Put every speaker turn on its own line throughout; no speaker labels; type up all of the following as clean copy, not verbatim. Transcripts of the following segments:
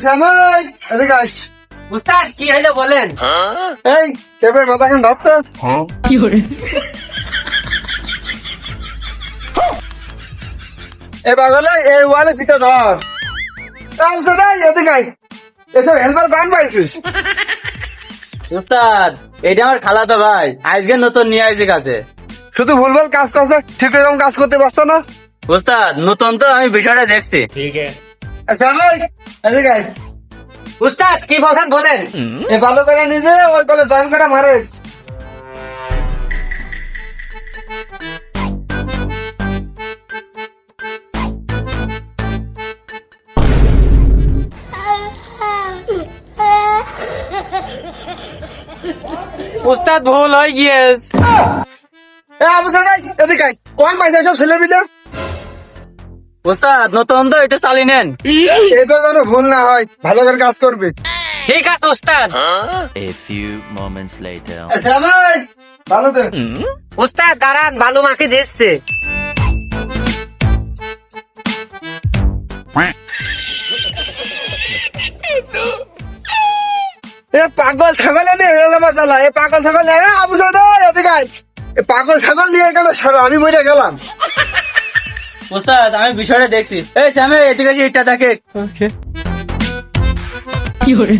শ্যামাই এদিকে আস।
উস্তাদ কি হলো বলেন।
এই কেবের মাথা এখন ধরতো
কি করে?
এ পাগলে এই ওয়ালে দিতে ধর। এদিকে আয়। এসব হেলমেট গান পাইছিস?
উস্তাদ এটা আমার খালাতো ভাই, আজকে নতুন নিয়ে আসছে কাছে।
শুধু ভুলভাল কাজ করছে, ঠিক রকম কাজ করতে পারছো না।
উস্তাদ নতুন তো, আমি বিষয়টা দেখছি।
শ্যামাই এদিকে আয়।
উস্তাদ কি বলছেন বলেন।
এ ভালো করে নিজে ওই কলে জয়েন করে মারে।
উস্তাদ ভুল হয়ে গিয়েছে।
এ আবু সাদাই এদিকে আয়। কোন পাইছে সব ছেলে মিলে?
উস্তাদ নতুন তো, এটা চালিয়ে নেন।
এদের যেন ভুল না হয়, ভালো করে কাজ করবে।
ঠিক আছে উস্তাদ।
A few moments later.
শ্যামাই ভালো তো।
উস্তাদ দাঁড়ান, বালু মাকে দিচ্ছে।
এ পাগল ছাগল নিয়ে গেল মাসালা। এ পাগল ছাগল নিয়ে আবু সাদাই এদিকে আয়। এ পাগল ছাগল নিয়ে গেল সারা, আমি মরে গেলাম।
উস্তাদ আমি বিষয়টা দেখছি। এই স্যামে এদিকে এসে ইটটা দেখে। কি করে?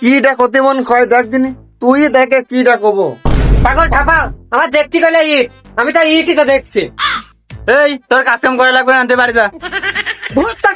কিটা করতে মন কয় দেখ দিনে, তুই দেখে কিটা কব।
পাগল ঠাপাও, আমার দেখতে গেলে ইট, আমি তো ইটই তো দেখছি। এই তোর কাজ কাম করা লাগবে না, আনতে পারি যা। ভূতটা